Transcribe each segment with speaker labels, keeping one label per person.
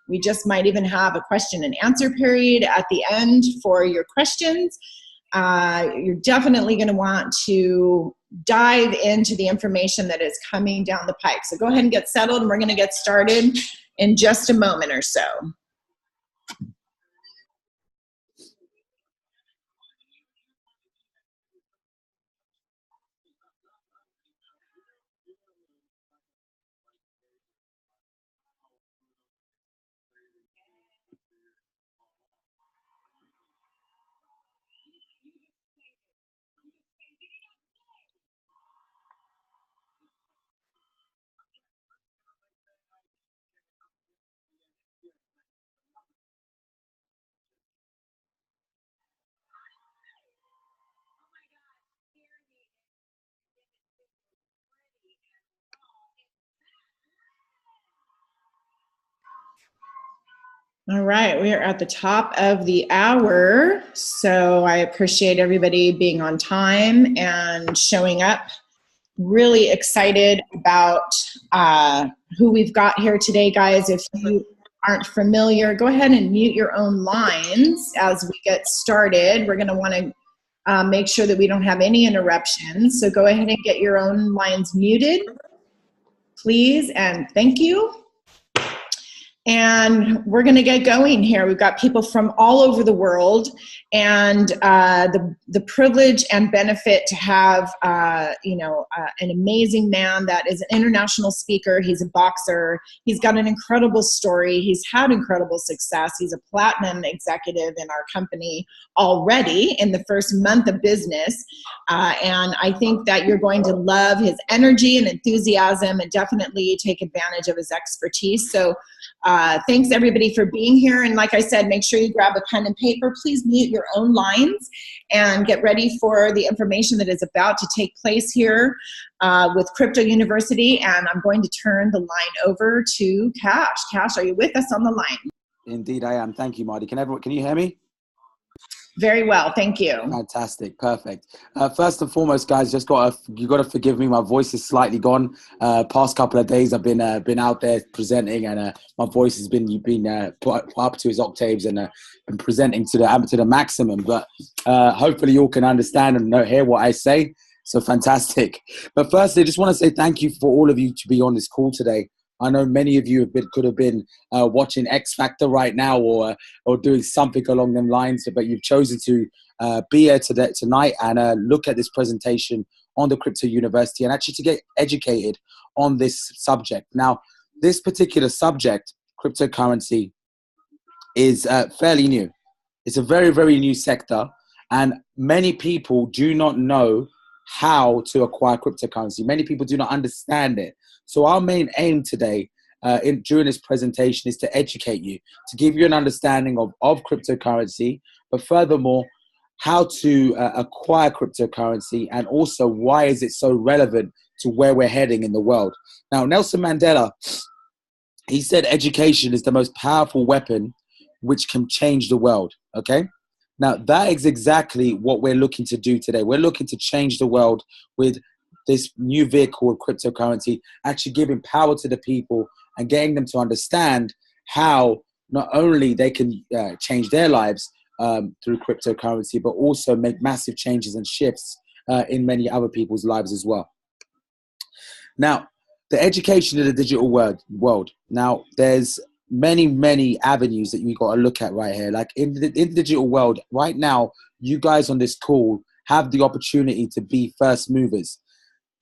Speaker 1: We just might even have a question and answer period at the end for your questions. You're definitely going to want to dive into the information that is coming down the pike. So go ahead and get settled, and we're going to get started in just a moment or so. All right, we are at the top of the hour, so I appreciate everybody being on time and showing up. Really excited about who we've got here today, guys. If you aren't familiar, go ahead and mute your own lines as we get started. We're going to want to make sure that we don't have any interruptions, so go ahead and get your own lines muted, please, and thank you. And we're going to get going here. We've got people from all over the world, and the privilege and benefit to have, an amazing man that is an international speaker. He's a boxer. He's got an incredible story. He's had incredible success. He's a platinum executive in our company already in the first month of business. And I think that you're going to love his energy and enthusiasm, and definitely take advantage of his expertise. So thanks everybody for being here. And like I said, make sure you grab a pen and paper. Please mute your own lines and get ready for the information that is about to take place here with Crypto University. And I'm going to turn the line over to Cash. Cash, are you with us on the line?
Speaker 2: Indeed, I am. Thank you, Marty. Can you hear me?
Speaker 1: Very well, thank you.
Speaker 2: Fantastic, perfect. First and foremost, guys, you gotta forgive me. My voice is slightly gone. Past couple of days, I've been out there presenting, and my voice has been put up to its octaves, and been presenting to the maximum. But hopefully, you all can understand and hear what I say. So fantastic. But firstly, I just want to say thank you for all of you to be on this call today. I know many of you could have been watching X Factor right now, or doing something along them lines, but you've chosen to be here tonight and look at this presentation on the Crypto University, and actually to get educated on this subject. Now, this particular subject, cryptocurrency, is fairly new. It's a very, very new sector, and many people do not know how to acquire cryptocurrency. Many people do not understand it. So our main aim today during this presentation is to educate you, to give you an understanding of cryptocurrency, but furthermore, how to acquire cryptocurrency, and also why is it so relevant to where we're heading in the world. Now, Nelson Mandela, he said education is the most powerful weapon which can change the world, okay? Now, that is exactly what we're looking to do today. We're looking to change the world with this new vehicle of cryptocurrency, actually giving power to the people and getting them to understand how not only they can change their lives through cryptocurrency, but also make massive changes and shifts in many other people's lives as well. Now, the education in the digital world. Now, there's many avenues that you got to look at right here. Like in the digital world right now, you guys on this call have the opportunity to be first movers.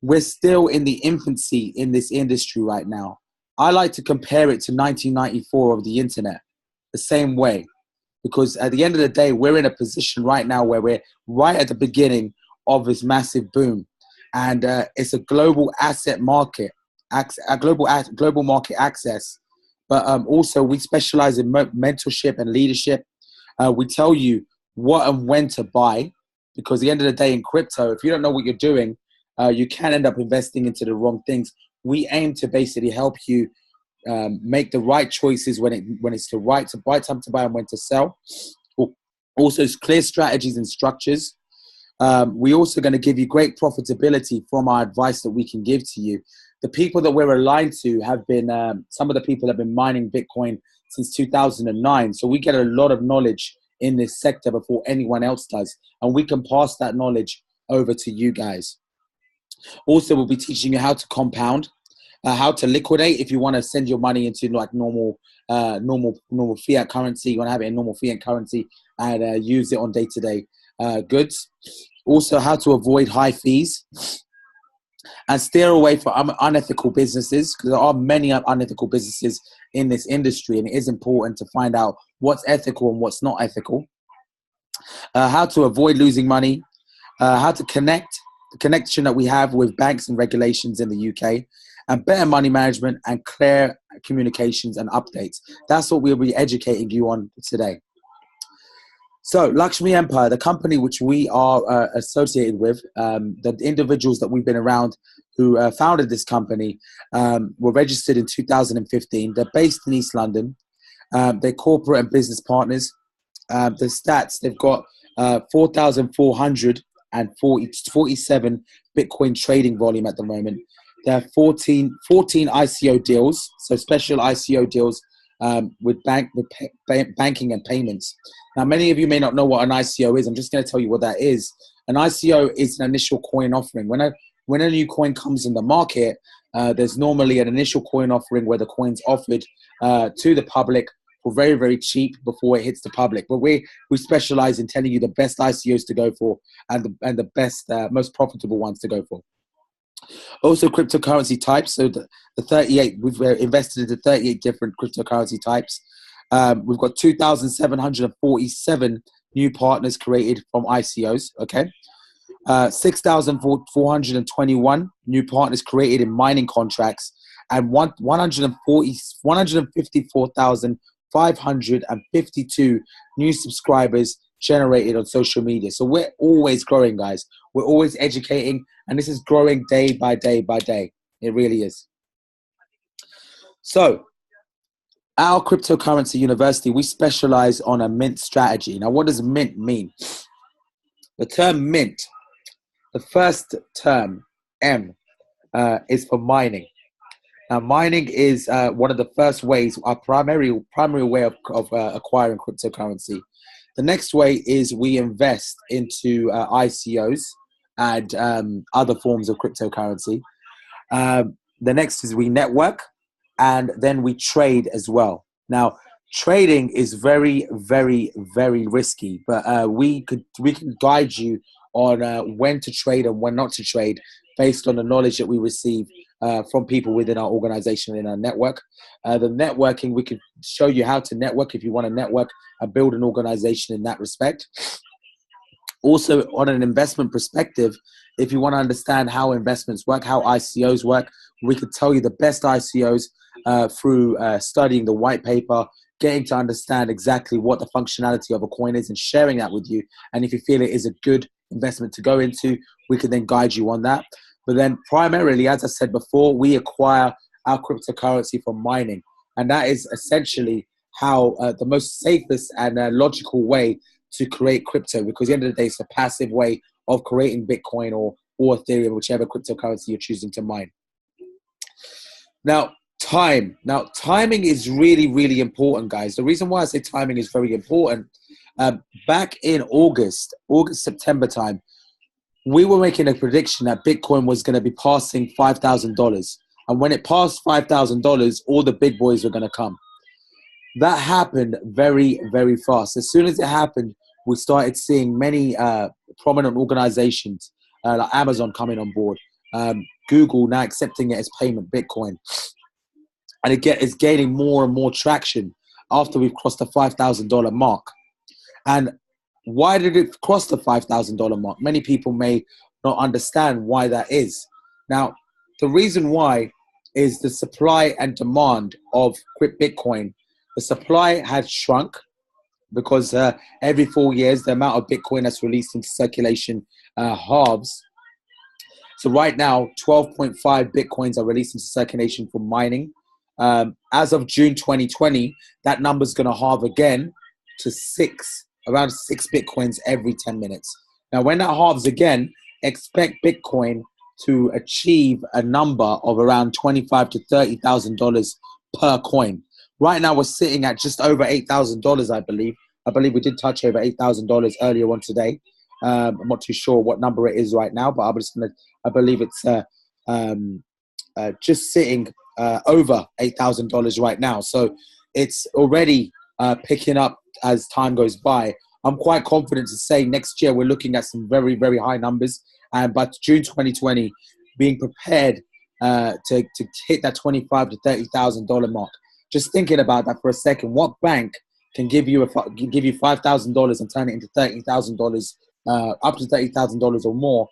Speaker 2: We're still in the infancy in this industry right now. I like to compare it to 1994 of the internet, the same way, because at the end of the day, we're in a position right now where we're right at the beginning of this massive boom, and it's a global asset market, a global market access. But also, we specialize in mentorship and leadership. We tell you what and when to buy, because at the end of the day in crypto, if you don't know what you're doing, you can end up investing into the wrong things. We aim to basically help you make the right choices when it's the right time to buy and when to sell. Also, clear strategies and structures. We're also going to give you great profitability from our advice that we can give to you. the people that we're aligned to have been, some of the people have been mining Bitcoin since 2009. So we get a lot of knowledge in this sector before anyone else does. And we can pass that knowledge over to you guys. Also, we'll be teaching you how to compound, how to liquidate if you want to send your money into like normal fiat currency. You want to have it in normal fiat currency and use it on day-to-day goods. Also, how to avoid high fees and steer away from unethical businesses, because there are many unethical businesses in this industry, and it is important to find out what's ethical and what's not ethical. How to avoid losing money, how to connect, the connection that we have with banks and regulations in the UK, and better money management and clear communications and updates. That's what we'll be educating you on today. So Lakshmi Empire, the company which we are associated with, the individuals that we've been around who founded this company were registered in 2015. They're based in East London. They're corporate and business partners. The stats, they've got 4,447 Bitcoin trading volume at the moment. There are 14 ICO deals, so special ICO deals with banking and payments. Now, many of you may not know what an ICO is. I'm just going to tell you what that is. An ICO is an initial coin offering. When a new coin comes in the market, there's normally an initial coin offering where the coin's offered to the public for very, very cheap before it hits the public. But we specialize in telling you the best ICOs to go for and the best, most profitable ones to go for. Also, cryptocurrency types. So the 38, we've invested into 38 different cryptocurrency types. We've got 2,747 new partners created from ICOs, okay? 6,421 new partners created in mining contracts, and 154,552 new subscribers generated on social media. So we're always growing, guys. We're always educating, and this is growing day by day by day. It really is. So our cryptocurrency university, we specialize on a mint strategy. Now, what does mint mean? The term mint, the first term, M, is for mining. Now, mining is one of the first ways, our primary way of acquiring cryptocurrency. The next way is we invest into ICOs and other forms of cryptocurrency. The next is we network, and then we trade as well. Now, trading is very, very, very risky, but we can guide you on when to trade and when not to trade based on the knowledge that we receive from people within our organization, in our network. The networking, we can show you how to network if you want to network and build an organization in that respect. Also, on an investment perspective, if you want to understand how investments work, how ICOs work, we could tell you the best ICOs through studying the white paper, getting to understand exactly what the functionality of a coin is and sharing that with you. And if you feel it is a good investment to go into, we can then guide you on that. But then primarily, as I said before, we acquire our cryptocurrency from mining. And that is essentially how the most safest and logical way to create crypto, because at the end of the day, it's a passive way of creating Bitcoin or Ethereum, whichever cryptocurrency you're choosing to mine. Now, timing is really, really important, guys. The reason why I say timing is very important, back in August, September time, we were making a prediction that Bitcoin was going to be passing $5,000. And when it passed $5,000, all the big boys were going to come. That happened very, very fast. As soon as it happened, we started seeing many prominent organizations like Amazon coming on board, Google now accepting it as payment, Bitcoin. And it's gaining more and more traction after we've crossed the $5,000 mark. And why did it cross the $5,000 mark? Many people may not understand why that is. Now, the reason why is the supply and demand of Bitcoin. The supply had shrunk because every 4 years, the amount of Bitcoin that's released into circulation halves. So right now, 12.5 Bitcoins are released into circulation for mining. As of June 2020, that number's going to halve again to around 6 Bitcoins every 10 minutes. Now, when that halves again, expect Bitcoin to achieve a number of around $25,000 to $30,000 per coin. Right now, we're sitting at just over $8,000, I believe. I believe we did touch over $8,000 earlier on today. I'm not too sure what number it is right now, but I believe it's just sitting over $8,000 right now. So it's already picking up as time goes by. I'm quite confident to say next year we're looking at some very, very high numbers. And by June 2020, being prepared to hit that $25,000 to $30,000 mark. Just thinking about that for a second, what bank can give you $5,000 and turn it into $30,000, up to $30,000 or more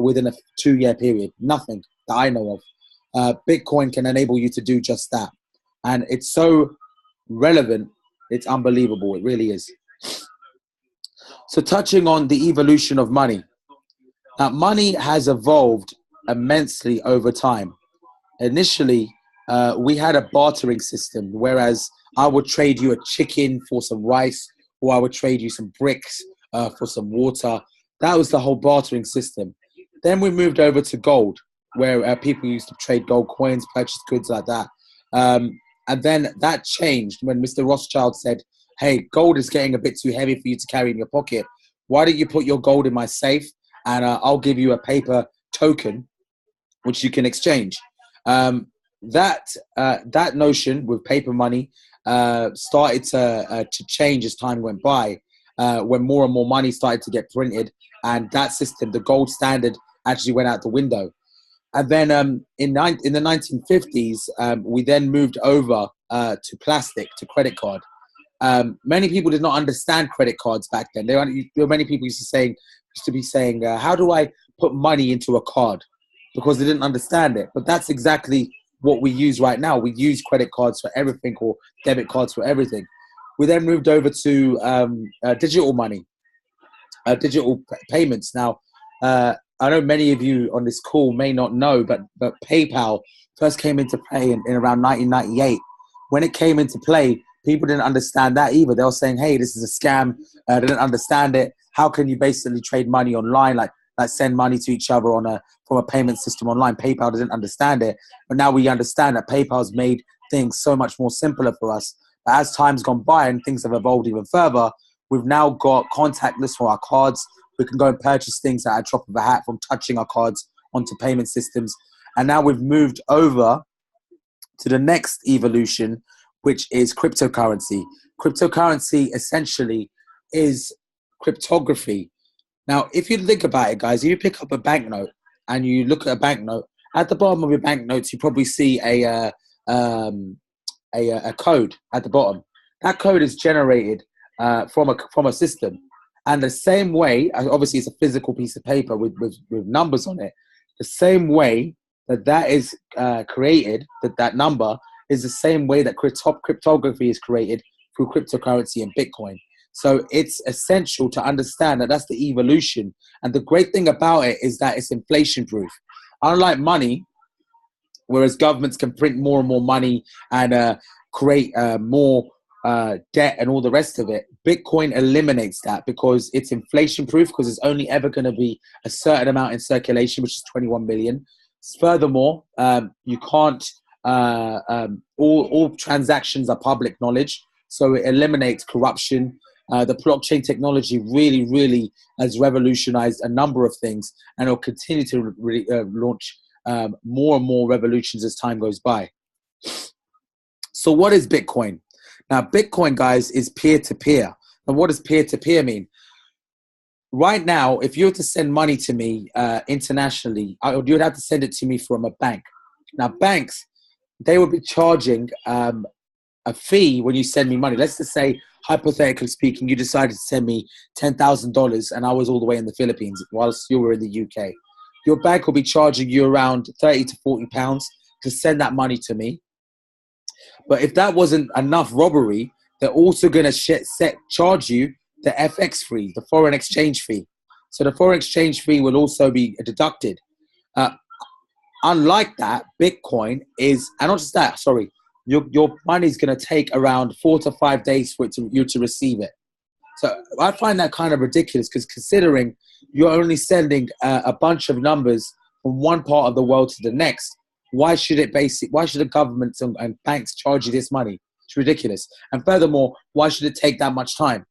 Speaker 2: within a 2-year period? Nothing that I know of. Bitcoin can enable you to do just that, and it's so relevant. It's unbelievable. It really is. So, touching on the evolution of money. Now, money has evolved immensely over time. Initially, we had a bartering system, whereas I would trade you a chicken for some rice, or I would trade you some bricks for some water. That was the whole bartering system. Then we moved over to gold, where people used to trade gold coins, purchase goods like that. And then that changed when Mr. Rothschild said, hey, gold is getting a bit too heavy for you to carry in your pocket. Why don't you put your gold in my safe, and I'll give you a paper token, which you can exchange. That notion with paper money started to change as time went by, when more and more money started to get printed, and that system, the gold standard, actually went out the window. And then in the 1950s, we then moved over to plastic, to credit card. Many people did not understand credit cards back then. Many people used to be saying, how do I put money into a card? Because they didn't understand it. But that's exactly what we use right now. We use credit cards for everything, or debit cards for everything. We then moved over to digital money, digital payments. Now, I know many of you on this call may not know, but PayPal first came into play in around 1998. When it came into play, people didn't understand that either. They were saying, hey, this is a scam. They didn't understand it. How can you basically trade money online, like send money to each other from a payment system online? PayPal doesn't understand it. But now we understand that PayPal's made things so much more simpler for us. But as time's gone by and things have evolved even further, we've now got contactless for our cards. We can go and purchase things at a drop of a hat from touching our cards onto payment systems. And now we've moved over to the next evolution, which is cryptocurrency. Cryptocurrency essentially is cryptography. Now, if you think about it, guys, if you pick up a banknote and you look at a banknote, at the bottom of your banknotes, you probably see a code at the bottom. That code is generated from a system. And the same way, obviously it's a physical piece of paper with numbers on it, the same way that is created, that number is the same way that cryptography is created through cryptocurrency and Bitcoin. So it's essential to understand that that's the evolution. And the great thing about it is that it's inflation proof. Unlike money, whereas governments can print more and more money and create more debt and all the rest of it, Bitcoin eliminates that because it's inflation proof, because it's only ever going to be a certain amount in circulation, which is 21 billion. Furthermore, you can't, all transactions are public knowledge, so it eliminates corruption. The blockchain technology really has revolutionized a number of things, and it'll continue to launch more and more revolutions as time goes by. So what is Bitcoin? Now, Bitcoin, guys, is peer-to-peer. And what does peer-to-peer mean? Right now, if you were to send money to me internationally, you would have to send it to me from a bank. Now, banks, they would be charging a fee when you send me money. Let's just say, hypothetically speaking, you decided to send me $10,000 and I was all the way in the Philippines whilst you were in the UK. Your bank will be charging you around 30 to 40 pounds to send that money to me. But if that wasn't enough robbery, they're also going to charge you the FX fee, the foreign exchange fee. So the foreign exchange fee will also be deducted. Unlike that, Bitcoin is, and not just that, sorry, your money is going to take around 4 to 5 days for you to receive it. So I find that kind of ridiculous, because considering you're only sending a bunch of numbers from one part of the world to the next, why should the governments and banks charge you this money? It's ridiculous. And furthermore, why should it take that much time?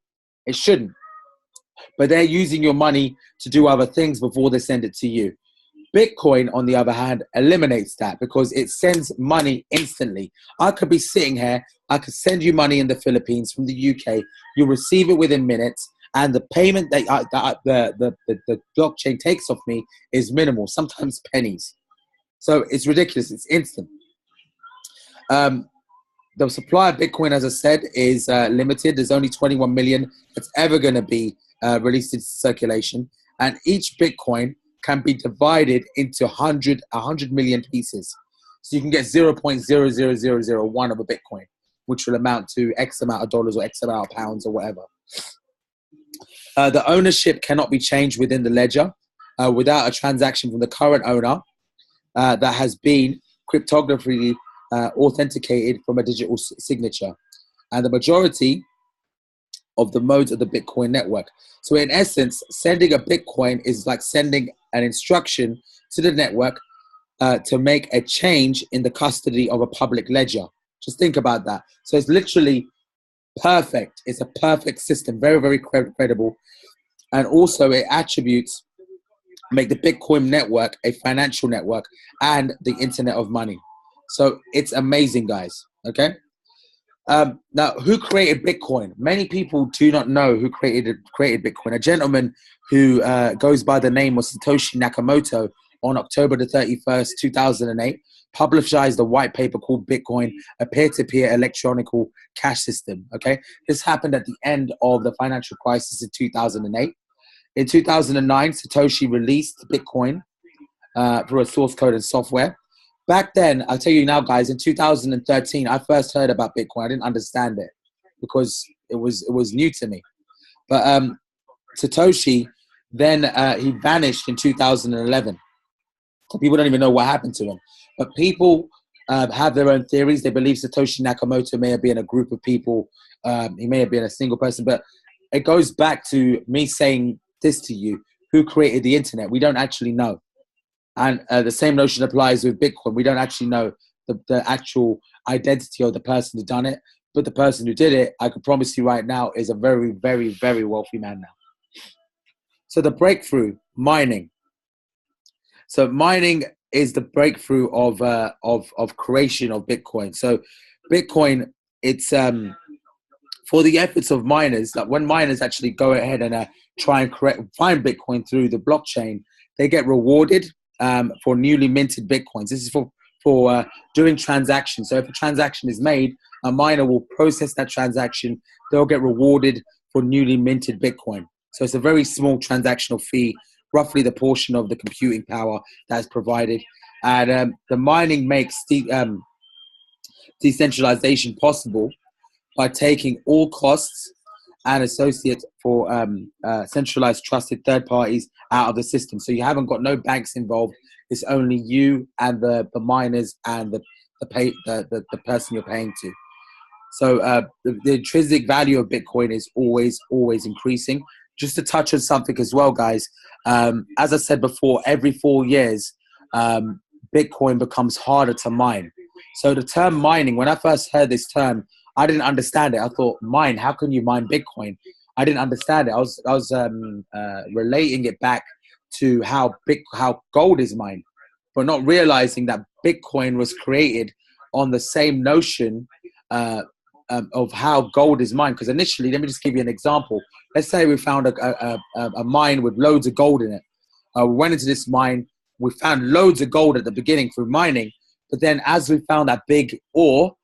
Speaker 2: It shouldn't. But they're using your money to do other things before they send it to you. Bitcoin, on the other hand, eliminates that because it sends money instantly. I could be sitting here, I could send you money in the Philippines from the UK, you'll receive it within minutes, and the payment that the blockchain takes off me is minimal, sometimes pennies. So it's ridiculous, it's instant. The supply of Bitcoin, as I said, is limited. There's only 21 million that's ever going to be released into circulation. And each Bitcoin can be divided into 100 million pieces. So you can get 0.00001 of a Bitcoin, which will amount to X amount of dollars or X amount of pounds or whatever. The ownership cannot be changed within the ledger without a transaction from the current owner that has been cryptographically authenticated from a digital signature. And the majority of the modes of the Bitcoin network. So in essence, sending a Bitcoin is like sending an instruction to the network to make a change in the custody of a public ledger. Just think about that. So it's literally perfect. It's a perfect system, very, very credible. And also it attributes, make the Bitcoin network a financial network and the internet of money. So it's amazing, guys, okay? Now, who created Bitcoin? Many people do not know who created Bitcoin. A gentleman who goes by the name of Satoshi Nakamoto on October the 31st, 2008, publicized a white paper called Bitcoin, a peer-to-peer electronic cash system, okay? This happened at the end of the financial crisis in 2008. In 2009, Satoshi released Bitcoin through a source code and software. Back then, I'll tell you now, guys, in 2013, I first heard about Bitcoin. I didn't understand it because it was new to me. But Satoshi, then he vanished in 2011. So people don't even know what happened to him. But people have their own theories. They believe Satoshi Nakamoto may have been a group of people. He may have been a single person. But it goes back to me saying this to you. Who created the internet? We don't actually know. And the same notion applies with Bitcoin. We don't actually know the actual identity of the person who done it. But the person who did it, I can promise you right now, is a very, very, very wealthy man now. So the breakthrough, mining. So mining is the breakthrough of creation of Bitcoin. So Bitcoin, it's for the efforts of miners, that when miners actually go ahead and try and find Bitcoin through the blockchain, they get rewarded for newly minted Bitcoins. This is for doing transactions. So if a transaction is made, a miner will process that transaction. They'll get rewarded for newly minted Bitcoin. So it's a very small transactional fee, roughly the portion of the computing power that is provided. And the mining makes decentralization possible by taking all costs and associates for centralized trusted third parties out of the system. So you haven't got no banks involved. It's only you and the miners and the person you're paying to. So the intrinsic value of Bitcoin is always increasing. Just to touch on something as well, guys, as I said before, every 4 years, Bitcoin becomes harder to mine. So the term mining, when I first heard this term, I didn't understand it. I thought, mine, how can you mine Bitcoin? I didn't understand it. I was relating it back to how gold is mined, but not realizing that Bitcoin was created on the same notion of how gold is mined. Because initially, let me just give you an example. Let's say we found a mine with loads of gold in it. We went into this mine. We found loads of gold at the beginning through mining. But then as we found that big ore,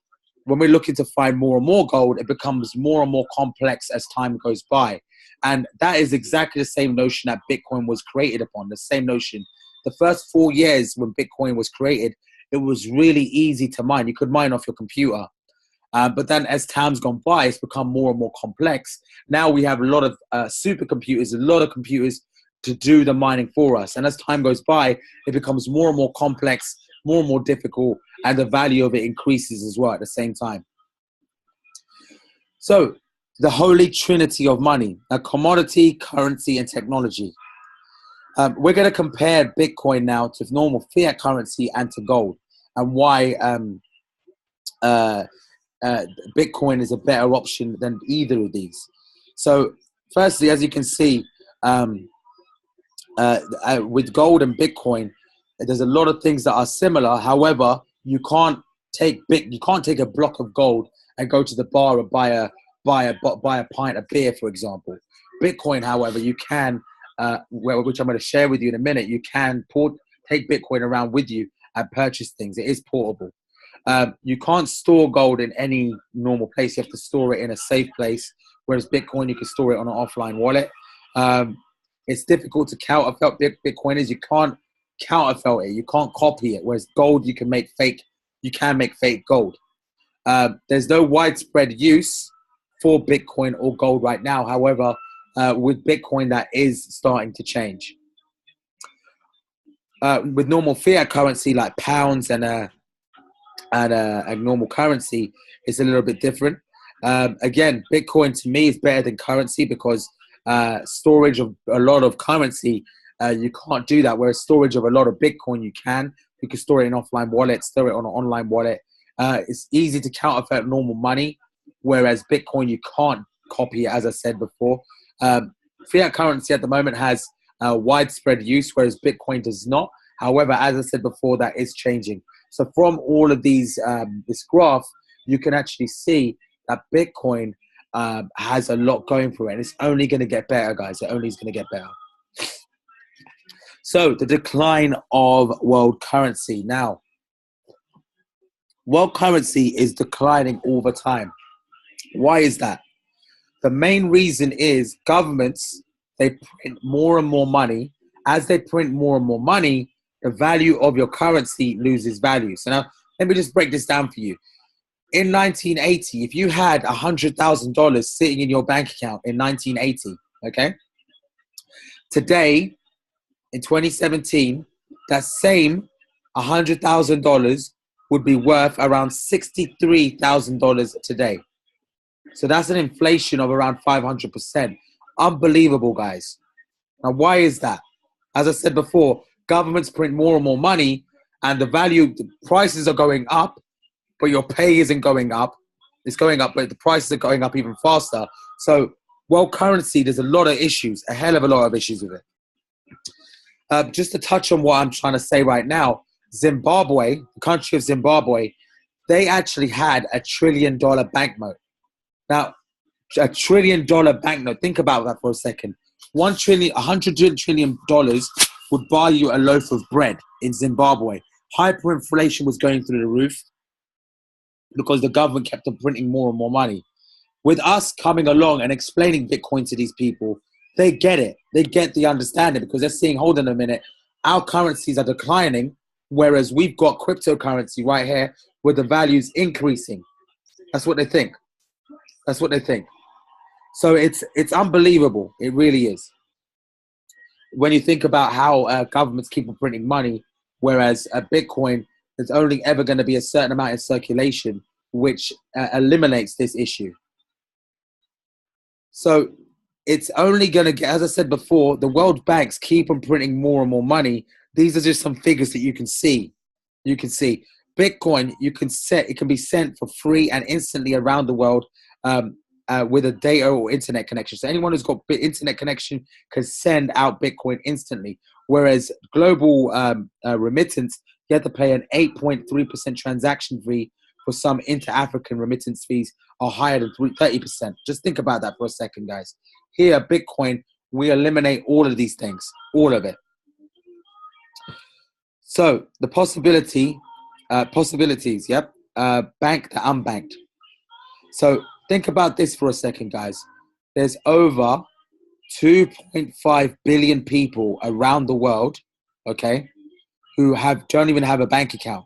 Speaker 2: when we're looking to find more and more gold, it becomes more and more complex as time goes by. And that is exactly the same notion that Bitcoin was created upon, the same notion. The first 4 years when Bitcoin was created, it was really easy to mine. You could mine off your computer. But then as time's gone by, it's become more and more complex. Now we have a lot of supercomputers, a lot of computers to do the mining for us. And as time goes by, it becomes more and more complex, more and more difficult, and the value of it increases as well at the same time. So the holy trinity of money, a commodity, currency, and technology. We're going to compare Bitcoin now to normal fiat currency and to gold, and why Bitcoin is a better option than either of these. So, firstly, as you can see, with gold and Bitcoin, there's a lot of things that are similar. However, you can't take a block of gold and go to the bar and buy a pint of beer, for example. Bitcoin, however, you can, which I'm going to share with you in a minute. You can take Bitcoin around with you and purchase things. It is portable. You can't store gold in any normal place. You have to store it in a safe place. Whereas Bitcoin, you can store it on an offline wallet. It's difficult to counterfeit Bitcoin. You can't counterfeit it. You can't copy it. Whereas gold, you can make fake gold. There's no widespread use for Bitcoin or gold right now. However, with Bitcoin, that is starting to change. With normal fiat currency like pounds and a normal currency, it's a little bit different. Again, Bitcoin to me is better than currency because storage of a lot of currency, you can't do that. Whereas storage of a lot of Bitcoin, you can. You can store it in offline wallet, store it on an online wallet. It's easy to counterfeit normal money, whereas Bitcoin, you can't copy it, as I said before. Fiat currency at the moment has widespread use, whereas Bitcoin does not. However, as I said before, that is changing. So from all of these, this graph, you can actually see that Bitcoin has a lot going for it. And it's only going to get better, guys. It only is going to get better. So the decline of world currency. Now, world currency is declining all the time. Why is that? The main reason is governments, they print more and more money. As they print more and more money, the value of your currency loses value. So now, let me just break this down for you. In 1980, if you had $100,000 sitting in your bank account in 1980, okay? Today, in 2017, that same $100,000 would be worth around $63,000 today. So that's an inflation of around 500%. Unbelievable, guys. Now, why is that? As I said before, governments print more and more money, and the prices are going up, but your pay isn't going up. It's going up, but the prices are going up even faster. So world currency, there's a lot of issues, a hell of a lot of issues with it. Just to touch on what I'm trying to say right now, Zimbabwe, the country of Zimbabwe, they actually had $1 trillion banknote. Now, $1 trillion banknote, think about that for a second. $100 trillion would buy you a loaf of bread in Zimbabwe. Hyperinflation was going through the roof because the government kept on printing more and more money. With us coming along and explaining Bitcoin to these people, they get it. They get the understanding because they're seeing, hold on a minute, our currencies are declining, whereas we've got cryptocurrency right here where the value's increasing. That's what they think. That's what they think. So it's unbelievable. It really is. When you think about how governments keep on printing money, whereas Bitcoin, there's only ever going to be a certain amount in circulation, which eliminates this issue. So it's only going to get, as I said before, the world banks keep on printing more and more money. These are just some figures that you can see. You can see Bitcoin, it can be sent for free and instantly around the world with a data or internet connection. So anyone who's got internet connection can send out Bitcoin instantly. Whereas global remittance, you have to pay an 8.3% transaction fee. For some inter-African remittance fees are higher than 30%. Just think about that for a second, guys. Here, Bitcoin, we eliminate all of these things, all of it. So the possibilities, yep, banked to unbanked. So think about this for a second, guys. There's over 2.5 billion people around the world, okay, who don't even have a bank account.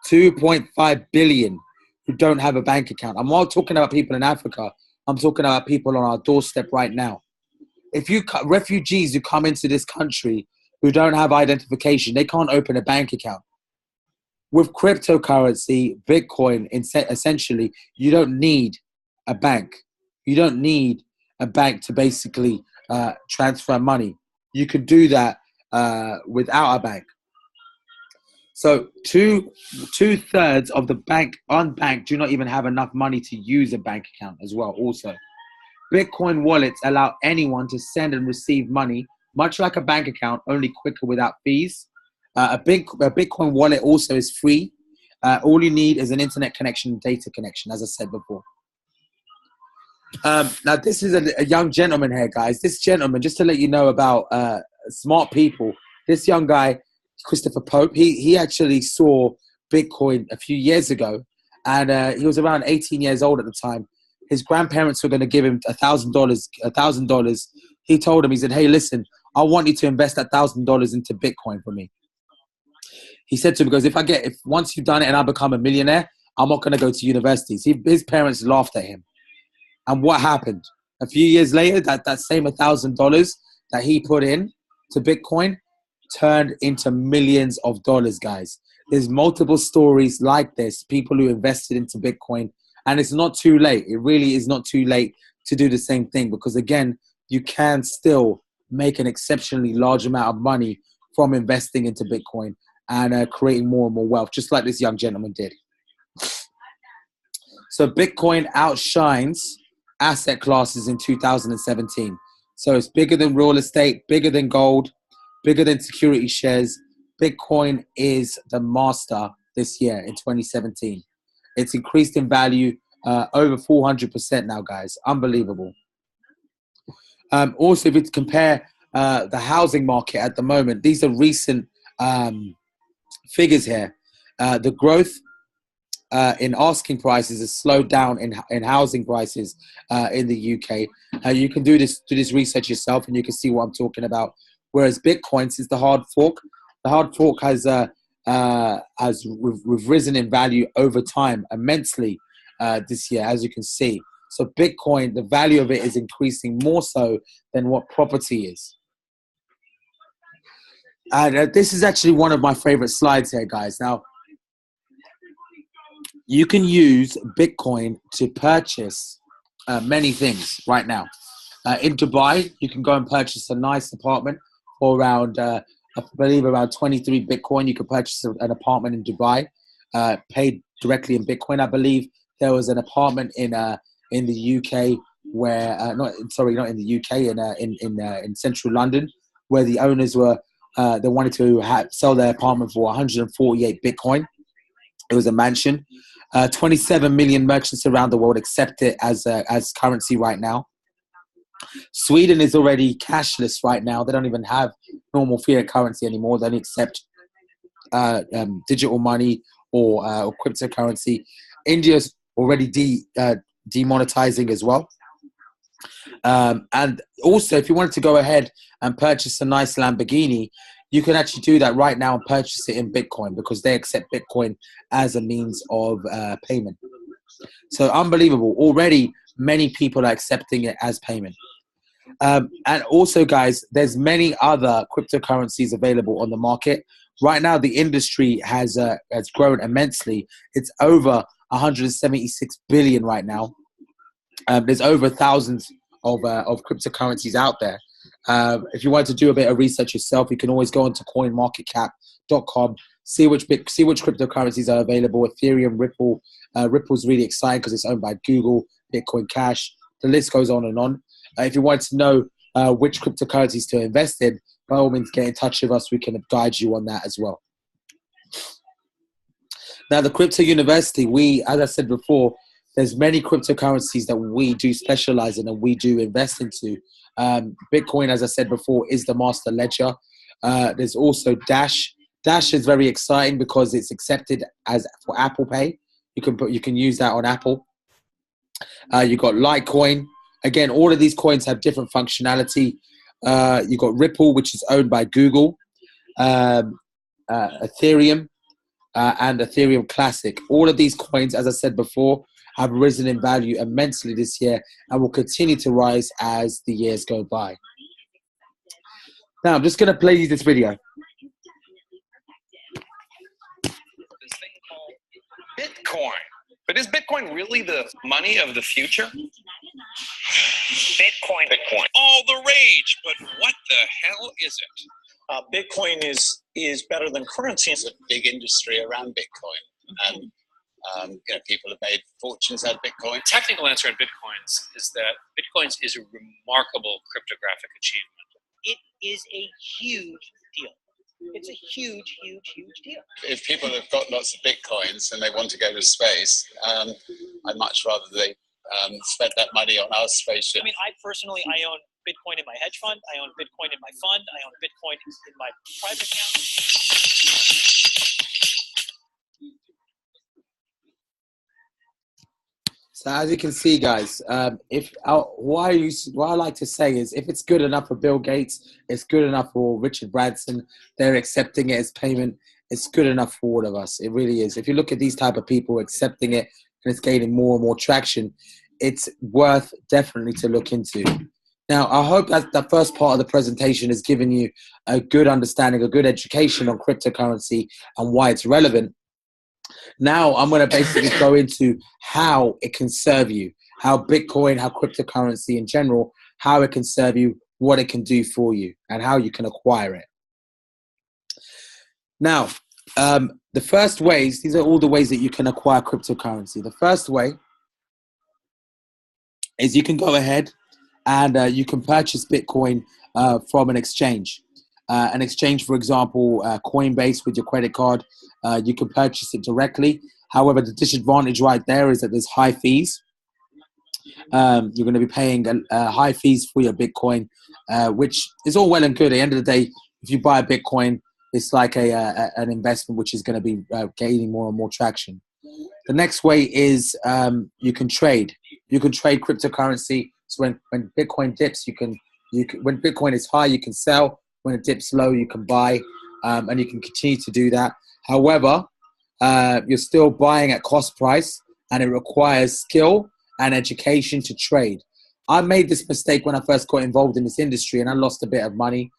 Speaker 2: 2.5 billion who don't have a bank account. I'm not talking about people in Africa. I'm talking about people on our doorstep right now. If refugees who come into this country who don't have identification, they can't open a bank account. With cryptocurrency, Bitcoin, essentially, you don't need a bank. You don't need a bank to basically transfer money. you could do that without a bank. So two-thirds of the unbanked do not even have enough money to use a bank account as well. Also, Bitcoin wallets allow anyone to send and receive money, much like a bank account, only quicker without fees. A Bitcoin wallet also is free. All you need is an internet connection, data connection, as I said before. Now, this is a young gentleman here, guys. This gentleman, just to let you know about smart people, this young guy, Christopher Pope, he actually saw Bitcoin a few years ago, and he was around 18 years old at the time. His grandparents were going to give him $1,000. He told him, he said, "Hey, listen, I want you to invest that $1,000 into Bitcoin for me." He said to him, because if once you've done it and I become a millionaire, I'm not going to go to university. His parents laughed at him. And what happened? A few years later, that same $1,000 that he put in to Bitcoin turned into millions of dollars, guys. There's multiple stories like this, people who invested into Bitcoin, and it's not too late. It really is not too late to do the same thing, because again, you can still make an exceptionally large amount of money from investing into Bitcoin and creating more and more wealth, just like this young gentleman did. So Bitcoin outshines asset classes in 2017. So it's bigger than real estate, bigger than gold, bigger than security shares. Bitcoin is the master this year in 2017. It's increased in value over 400% now, guys. Unbelievable. Also, if you compare the housing market at the moment, these are recent figures here. The growth in asking prices has slowed down in housing prices in the UK. You can do this research yourself, and you can see what I'm talking about. Whereas Bitcoin, since the hard fork has risen in value over time immensely this year, as you can see. So Bitcoin, the value of it is increasing more so than what property is. And this is actually one of my favorite slides here, guys. Now, you can use Bitcoin to purchase many things right now. In Dubai, you can go and purchase a nice apartment for around, I believe, around 23 Bitcoin. You can purchase an apartment in Dubai, paid directly in Bitcoin. I believe there was an apartment in the UK where, not in the UK, in central London, where the owners were, they wanted to sell their apartment for 148 Bitcoin. It was a mansion. 27 million merchants around the world accept it as currency right now. Sweden is already cashless right now. They don't even have normal fiat currency anymore. They only accept digital money or cryptocurrency. India's already demonetizing as well. And also, if you wanted to go ahead and purchase a nice Lamborghini, you can actually do that right now and purchase it in Bitcoin, because they accept Bitcoin as a means of payment. So unbelievable. Already, many people are accepting it as payment. And also, guys, there's many other cryptocurrencies available on the market. Right now, the industry has grown immensely. It's over 176 billion right now. There's over thousands of cryptocurrencies out there. If you want to do a bit of research yourself, you can always go onto coinmarketcap.com, see which cryptocurrencies are available. Ethereum, Ripple. Ripple's really exciting because it's owned by Google, Bitcoin Cash. The list goes on and on. If you want to know which cryptocurrencies to invest in, by all means, get in touch with us. We can guide you on that as well. Now, the Crypto University, as I said before, there's many cryptocurrencies that we do specialize in and we do invest into. Bitcoin, as I said before, is the master ledger. There's also Dash. Dash is very exciting because it's accepted for Apple Pay. You can use that on Apple. You got Litecoin. Again, all of these coins have different functionality. You got Ripple, which is owned by Google, Ethereum, and Ethereum Classic. All of these coins, as I said before, have risen in value immensely this year and will continue to rise as the years go by. Now, I'm just going to play you this video.
Speaker 3: Bitcoin. But is Bitcoin really the money of the future?
Speaker 4: Bitcoin.
Speaker 3: All the rage, but what the hell is it?
Speaker 4: Bitcoin is better than currency.
Speaker 5: It's a big industry around Bitcoin, and people have made fortunes out of Bitcoin.
Speaker 6: Technical answer on Bitcoins is that Bitcoins is a remarkable cryptographic achievement.
Speaker 7: It is a huge deal. It's a huge, huge, huge deal.
Speaker 5: If people have got lots of Bitcoins and they want to go to space, I'd much rather they spend that money on our spaceship.
Speaker 7: I mean, I own Bitcoin in my hedge fund. I own Bitcoin in my fund. I own Bitcoin in my private account.
Speaker 2: So as you can see, guys, what I like to say is, if it's good enough for Bill Gates, it's good enough for Richard Branson. They're accepting it as payment. It's good enough for all of us. It really is. If you look at these type of people accepting it and it's gaining more and more traction, it's worth definitely to look into. Now, I hope that the first part of the presentation has given you a good understanding, a good education on cryptocurrency and why it's relevant. Now, I'm going to basically go into how it can serve you, how Bitcoin, how cryptocurrency in general, how it can serve you, what it can do for you, and how you can acquire it. Now, the first ways, these are all the ways that you can acquire cryptocurrency. The first way is you can go ahead and you can purchase Bitcoin from an exchange. An exchange, for example, Coinbase with your credit card, you can purchase it directly. However, the disadvantage right there is that there's high fees. You're going to be paying high fees for your Bitcoin, which is all well and good. At the end of the day, if you buy a Bitcoin, it's like an investment which is going to be gaining more and more traction. The next way is you can trade. You can trade cryptocurrency. So when Bitcoin dips, when Bitcoin is high, you can sell. When it dips low, you can buy, and you can continue to do that. However, you're still buying at cost price, and it requires skill and education to trade. I made this mistake when I first got involved in this industry, and I lost a bit of money.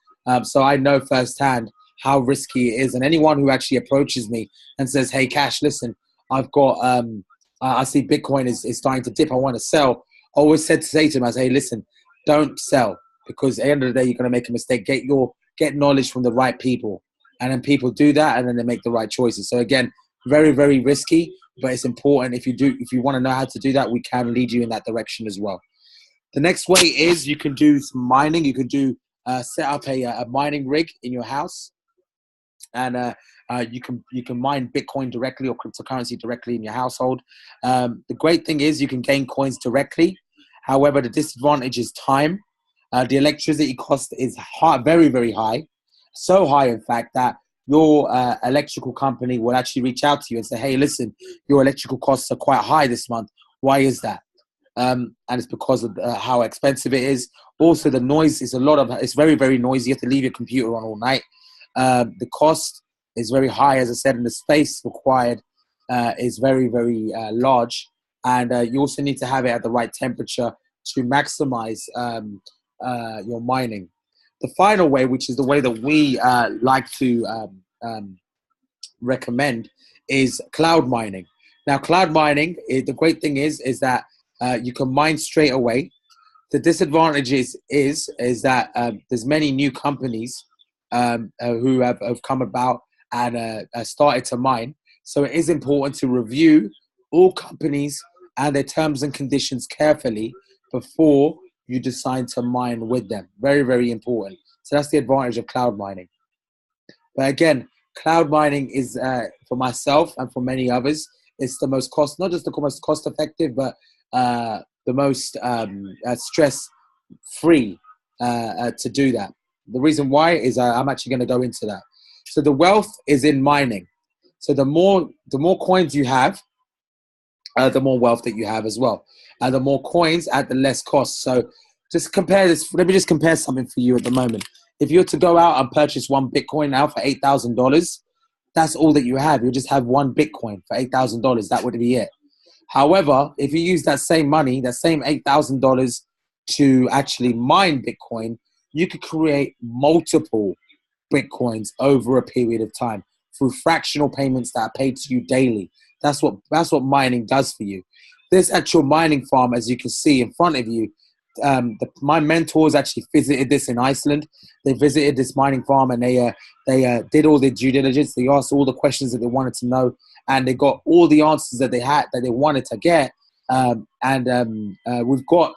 Speaker 2: So I know firsthand how risky it is. And anyone who actually approaches me and says, "Hey, Cash, listen, I've got, I see Bitcoin is starting to dip. I want to sell." I always say to him, I say, "Listen, don't sell. Because at the end of the day, you're going to make a mistake. Get knowledge from the right people." And then people do that, and then they make the right choices. So again, very, very risky, but it's important. If you want to know how to do that, we can lead you in that direction as well. The next way is you can do some mining. You can set up a mining rig in your house, and you can mine Bitcoin directly or cryptocurrency directly in your household. The great thing is you can gain coins directly. However, the disadvantage is time. The electricity cost is high, very, very high. So high, in fact, that your electrical company will actually reach out to you and say, "Hey, listen, your electrical costs are quite high this month. Why is that?" And it's because of how expensive it is. Also, the noise is it's very, very noisy. You have to leave your computer on all night. The cost is very high, as I said, and the space required is very, very large. And you also need to have it at the right temperature to maximize your mining. The final way, which is the way that we like to recommend, is cloud mining. Now, cloud mining, the great thing is that you can mine straight away. The disadvantage is that there's many new companies who have come about and started to mine. So it is important to review all companies and their terms and conditions carefully before you decide to mine with them. Very, very important. So that's the advantage of cloud mining. But again, cloud mining is, for myself and for many others, it's the most not just the most cost effective, but the most stress-free to do that. The reason why is I'm actually going to go into that. So the wealth is in mining. So the more coins you have, the more wealth that you have as well. And the more coins at the less cost. So just compare this. Let me just compare something for you at the moment. If you were to go out and purchase one Bitcoin now for $8,000, that's all that you have. You just have one Bitcoin for $8,000. That would be it. However, if you use that same money, that same $8,000 to actually mine Bitcoin, you could create multiple Bitcoins over a period of time through fractional payments that are paid to you daily. That's what mining does for you. This actual mining farm, as you can see in front of you, my mentors actually visited this in Iceland. They visited this mining farm, and they did all their due diligence. They asked all the questions that they wanted to know, and they got all the answers that they wanted to get. We've got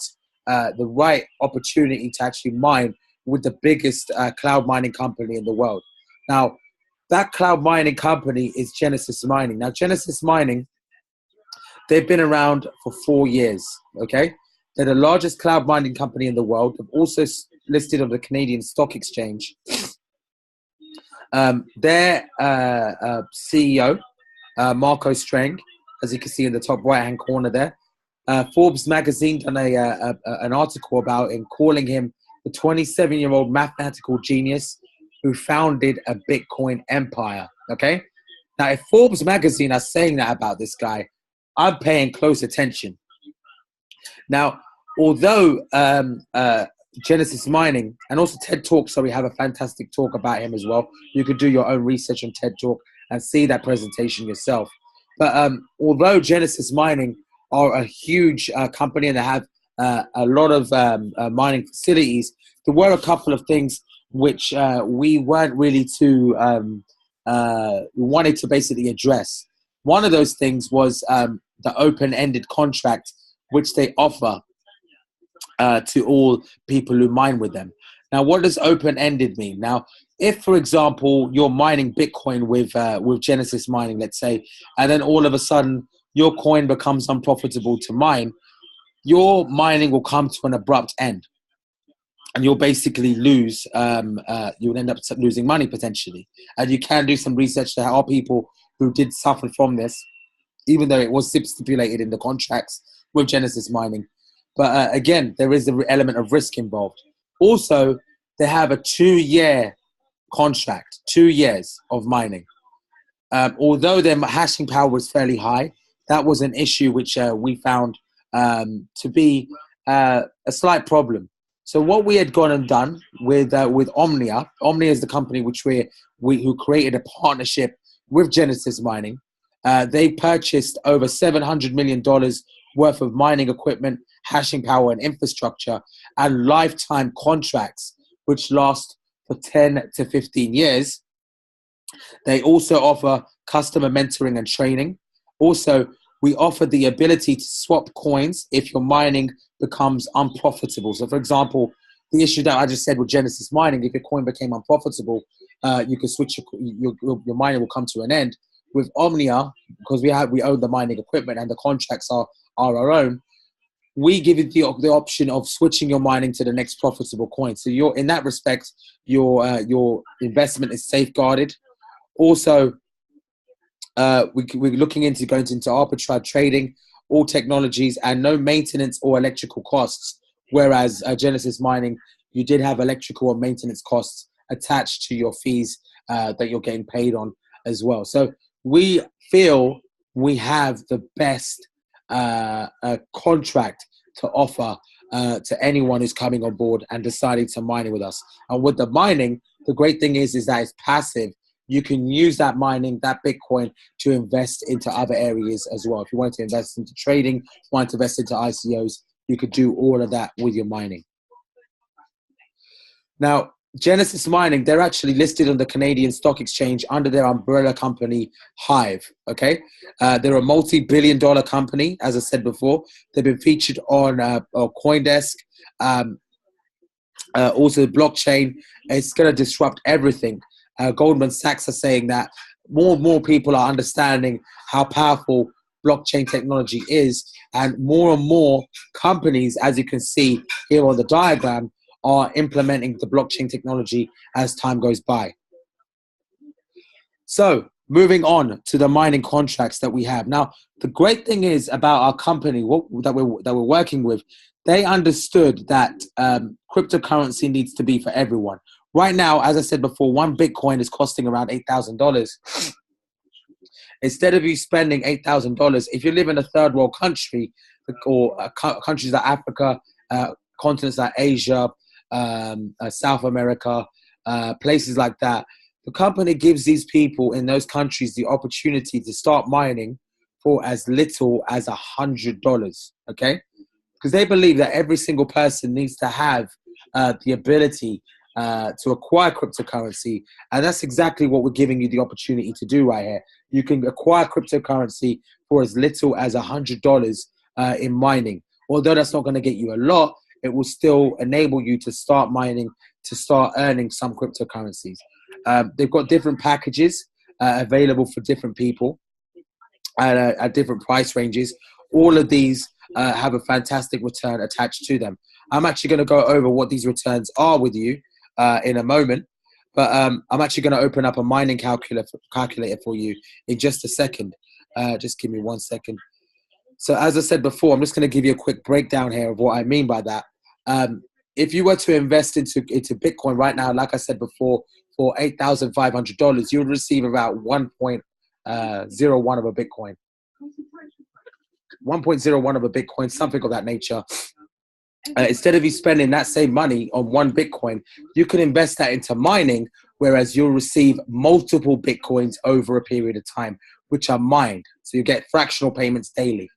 Speaker 2: the right opportunity to actually mine with the biggest cloud mining company in the world. Now, that cloud mining company is Genesis Mining. Now, Genesis Mining, they've been around for 4 years, okay? They're the largest cloud mining company in the world. They're also listed on the Canadian Stock Exchange. Their CEO, Marco Streng, as you can see in the top right-hand corner there, Forbes magazine done an article about him, calling him the 27-year-old mathematical genius who founded a Bitcoin empire, okay? Now, if Forbes magazine are saying that about this guy, I'm paying close attention. Now, although Genesis Mining and also TED Talk, so we have a fantastic talk about him as well. You could do your own research on TED Talk and see that presentation yourself. But although Genesis Mining are a huge company and they have a lot of mining facilities, there were a couple of things which we weren't really too wanted to basically address. One of those things was the open-ended contract which they offer to all people who mine with them. Now, what does open-ended mean? Now, if, for example, you're mining Bitcoin with Genesis Mining, let's say, and then all of a sudden your coin becomes unprofitable to mine, your mining will come to an abrupt end. And you'll basically lose, you'll end up losing money potentially. And you can do some research. There are people who did suffer from this, even though it was stipulated in the contracts with Genesis Mining. But again, there is the element of risk involved. Also, they have a 2-year contract, 2 years of mining. Although their hashing power was fairly high, that was an issue which we found to be a slight problem. So what we had gone and done with Omnia is the company which who created a partnership with Genesis Mining. They purchased over $700 million worth of mining equipment, hashing power, and infrastructure, and lifetime contracts which last for 10 to 15 years. They also offer customer mentoring and training. Also, we offer the ability to swap coins if your mining becomes unprofitable. So, for example, the issue that I just said with Genesis Mining, if your coin became unprofitable, you can switch your mining will come to an end. With Omnia, because we own the mining equipment and the contracts are our own, we give you the option of switching your mining to the next profitable coin. So you're in that respect, your investment is safeguarded. Also, we're looking into going into arbitrage trading, all technologies, and no maintenance or electrical costs. Whereas Genesis Mining, you did have electrical or maintenance costs attached to your fees that you're getting paid on as well. So we feel we have the best contract to offer to anyone who's coming on board and deciding to mine with us. And with the mining, the great thing is that it's passive. You can use that mining, that Bitcoin, to invest into other areas as well. If you want to invest into trading, want to invest into ICOs, you could do all of that with your mining. Now, Genesis Mining, they're actually listed on the Canadian Stock Exchange under their umbrella company, Hive, okay? They're a multi-billion-dollar company, as I said before. They've been featured on CoinDesk. Also, blockchain, it's going to disrupt everything. Goldman Sachs are saying that more and more people are understanding how powerful blockchain technology is, and more companies, as you can see here on the diagram, are implementing the blockchain technology as time goes by. So moving on to the mining contracts that we have. Now, the great thing is about our company that we're working with, they understood that cryptocurrency needs to be for everyone. Right now, as I said before, one Bitcoin is costing around $8,000. Instead of you spending $8,000, if you live in a third world country or countries like Africa, continents like Asia, South America, places like that, the company gives these people in those countries the opportunity to start mining for as little as $100, okay? because they believe that every single person needs to have the ability to acquire cryptocurrency. And that's exactly what we're giving you the opportunity to do right here. You can acquire cryptocurrency for as little as $100 in mining. Although that's not going to get you a lot, it will still enable you to start mining, to start earning some cryptocurrencies. They've got different packages available for different people at different price ranges. All of these have a fantastic return attached to them. I'm actually going to go over what these returns are with you in a moment, but I'm actually going to open up a mining calculator for you in just a second. Just give me 1 second. So as I said before, I'm just going to give you a quick breakdown here of what I mean by that. If you were to invest into Bitcoin right now, like I said before, for $8,500, you would receive about 1.01 of a Bitcoin. 1.01 of a Bitcoin, something of that nature. Instead of you spending that same money on one Bitcoin, you can invest that into mining, whereas you'll receive multiple Bitcoins over a period of time, which are mined. So you get fractional payments daily.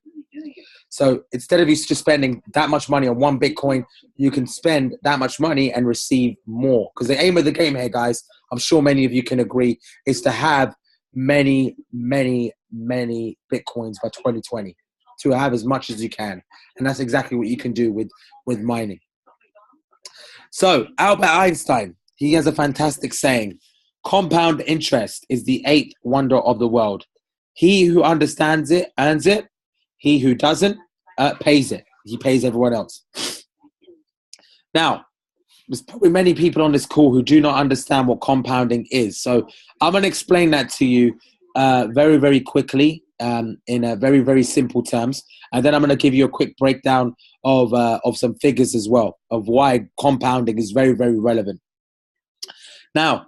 Speaker 2: So instead of you just spending that much money on one Bitcoin, you can spend that much money and receive more. Because the aim of the game here, guys, I'm sure many of you can agree, is to have many, many, many Bitcoins by 2020, to have as much as you can. And that's exactly what you can do with mining. So Albert Einstein, he has a fantastic saying: compound interest is the eighth wonder of the world. He who understands it earns it. He who doesn't pays it. He pays everyone else. Now, there's probably many people on this call who do not understand what compounding is. So I'm going to explain that to you very, very quickly in a very, very simple terms. And then I'm going to give you a quick breakdown of some figures as well, of why compounding is very, very relevant. Now,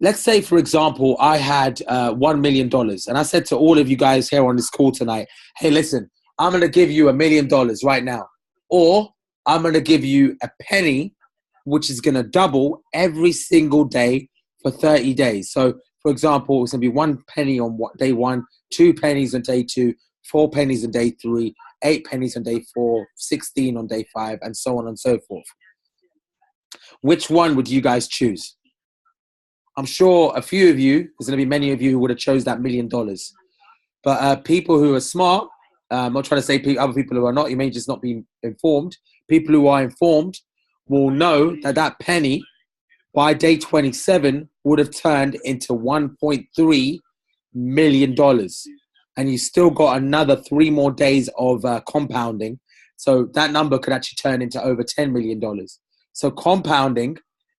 Speaker 2: let's say, for example, I had $1 million. And I said to all of you guys here on this call tonight, hey, listen, I'm going to give you $1 million right now. Or I'm going to give you a penny, which is going to double every single day for 30 days. So, for example, it's going to be 1 penny on day 1, 2 pennies on day 2, 4 pennies on day 3, 8 pennies on day 4, 16 on day 5, and so on and so forth. Which one would you guys choose? I'm sure a few of you, there's going to be many of you who would have chose that $1 million. But people who are smart, I'm not trying to say other people who are not, you may just not be informed. People who are informed will know that that penny by day 27 would have turned into $1.3 million. And you still got another 3 more days of compounding. So that number could actually turn into over $10 million. So compounding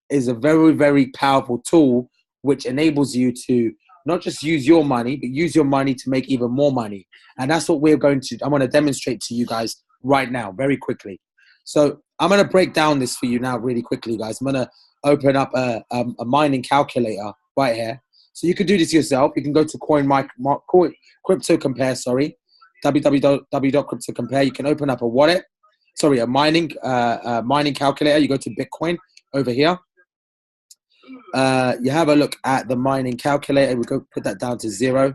Speaker 2: is a very, very powerful tool which enables you to not just use your money, but use your money to make even more money. And that's what I'm going to demonstrate to you guys right now, very quickly. So I'm going to break down this for you now really quickly, guys. I'm going to open up a mining calculator right here. So you can do this yourself. You can go to CryptoCompare, www.cryptocompare. You can open up a wallet, a mining calculator. You go to Bitcoin over here. You have a look at the mining calculator. We go put that down to 0.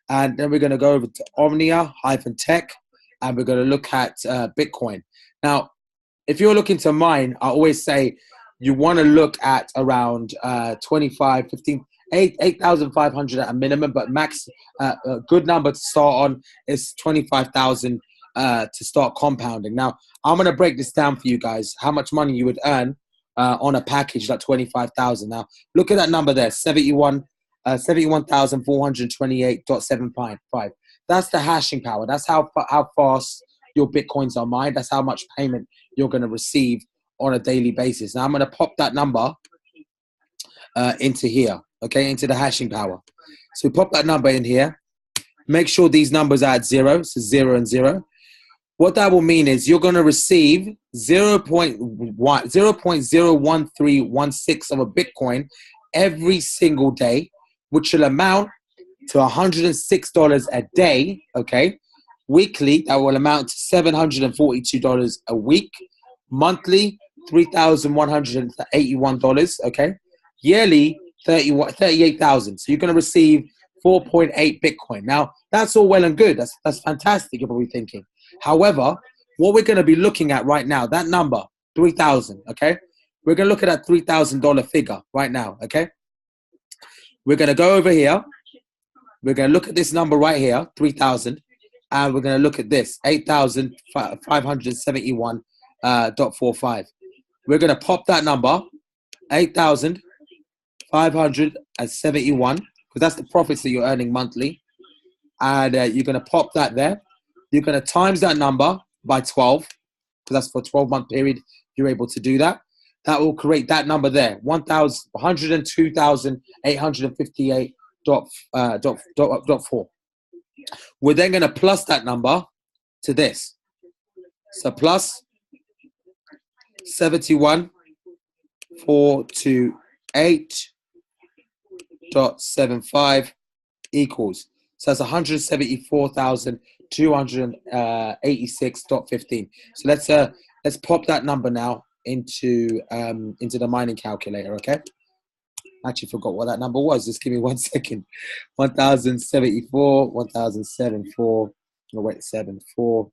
Speaker 2: And then we're going to go over to Omnia Tech, and we're going to look at Bitcoin. Now, if you're looking to mine, I always say you want to look at around 8,500 at a minimum, but max, a good number to start on is 25,000 to start compounding. Now, I'm going to break this down for you guys, how much money you would earn on a package like 25,000. Now, look at that number there, 71,428.75. That's the hashing power. That's how fast your Bitcoins are mined. That's how much payment you're going to receive on a daily basis. Now, I'm going to pop that number into here, okay, into the hashing power. So pop that number in here. Make sure these numbers are at 0, so 0 and 0. What that will mean is you're going to receive 0.01316 of a Bitcoin every single day, which will amount to $106 a day, okay? Weekly, that will amount to $742 a week. Monthly, $3,181, okay? Yearly, 38,000. So you're going to receive 4.8 Bitcoin. Now, that's all well and good. That's fantastic, you're probably thinking. However, what we're going to be looking at right now, that number, 3,000, okay? We're going to look at that $3,000 figure right now, okay? We're going to go over here. We're going to look at this number right here, 3,000, and we're going to look at this, 8,571.45. We're going to pop that number, 8,571, because that's the profits that you're earning monthly. And you're going to pop that there. You're going to times that number by 12, because that's for a 12-month period. You're able to do that. That will create that number there, 102,858.4. We're then going to plus that number to this. So plus 71,428.75 equals. So that's 174,286.15. So let's pop that number now into the mining calculator, okay? Actually forgot what that number was. Just give me 1 second. 1,074, 1,074, oh wait, 74,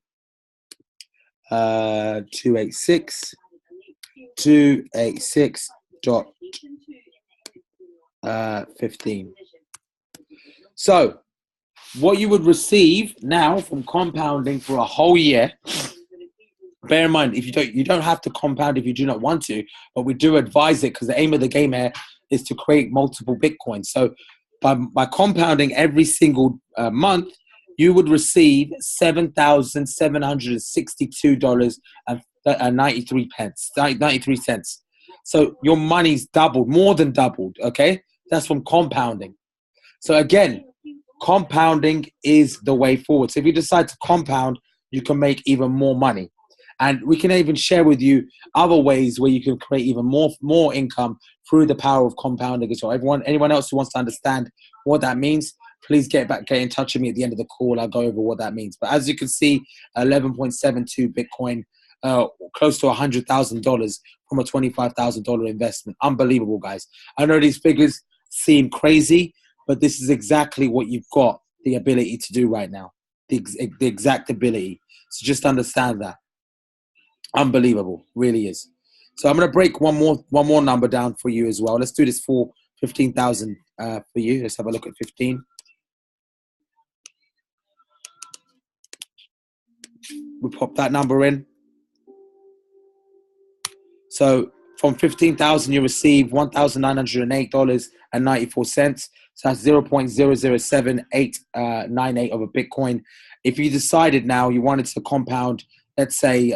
Speaker 2: 286.15. So what you would receive now from compounding for a whole year, bear in mind, if you don't have to compound if you do not want to, but we do advise it because the aim of the game here is to create multiple Bitcoins. So by compounding every single month, you would receive $7,762.93. So your money's doubled, more than doubled, okay? That's from compounding. So again, compounding is the way forward. So if you decide to compound, you can make even more money. And we can even share with you other ways where you can create even more income through the power of compounding as well. Anyone else who wants to understand what that means, please get in touch with me at the end of the call. I'll go over what that means. But as you can see, 11.72 Bitcoin, close to $100,000 from a $25,000 investment. Unbelievable, guys. I know these figures seem crazy, but this is exactly what you've got the ability to do right now. The exact ability. So just understand that. Unbelievable, really is. So I'm going to break one more number down for you as well. Let's do this for 15,000 for you. Let's have a look at 15. We pop that number in. So from 15,000, you receive $1,908.94. So that's 0.007898 of a Bitcoin. If you decided now you wanted to compound, let's say,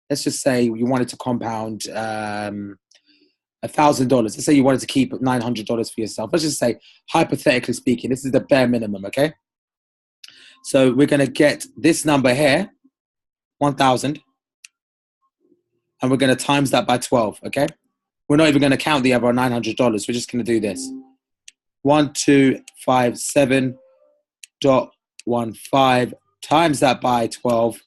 Speaker 2: let's just say you wanted to compound $1,000. Let's say you wanted to keep $900 for yourself. Let's just say, hypothetically speaking, this is the bare minimum, okay? So we're going to get this number here, 1,000, and we're going to times that by 12, okay? We're not even going to count the other $900. We're just going to do this. 1257.15 times that by 12.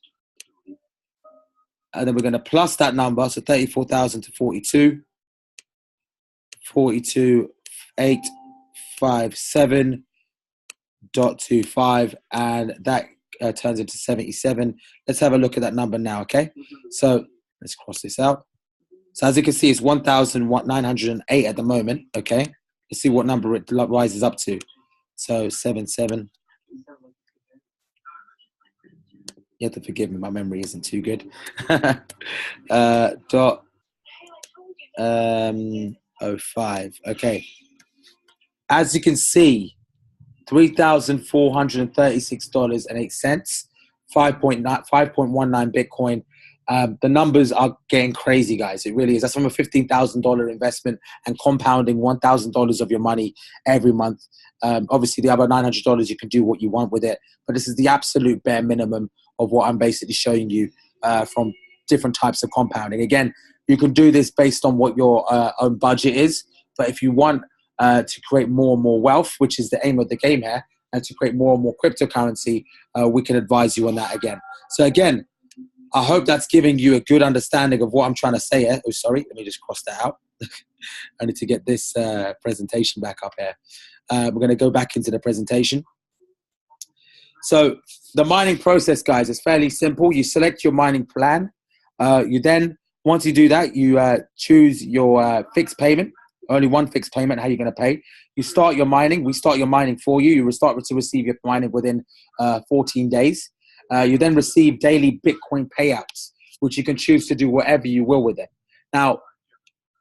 Speaker 2: And then we're going to plus that number, so 34,000 to 42. 42,857.25, and that turns into 77. Let's have a look at that number now, okay? So let's cross this out. So as you can see, it's 1,908 at the moment, okay? Let's see what number it rises up to. So 77. You have to forgive me, my memory isn't too good. Dot 05. Okay. As you can see, $3,436.08, 5.19 Bitcoin. The numbers are getting crazy, guys. It really is. That's from a $15,000 investment and compounding $1,000 of your money every month. Obviously, the other $900, you can do what you want with it. But this is the absolute bare minimum of what I'm basically showing you from different types of compounding. Again, you can do this based on what your own budget is. But if you want to create more and more wealth, which is the aim of the game here, and to create more and more cryptocurrency, we can advise you on that again. So again, I hope that's giving you a good understanding of what I'm trying to say here. Oh, sorry, let me just cross that out. I need to get this presentation back up here. We're going to go back into the presentation. So the mining process, guys, is fairly simple. You select your mining plan. You then, once you do that, you choose your fixed payment. Only one fixed payment, how you're going to pay. You start your mining. We start your mining for you. You start to receive your mining within 14 days. You then receive daily Bitcoin payouts, which you can choose to do whatever you will with it. Now,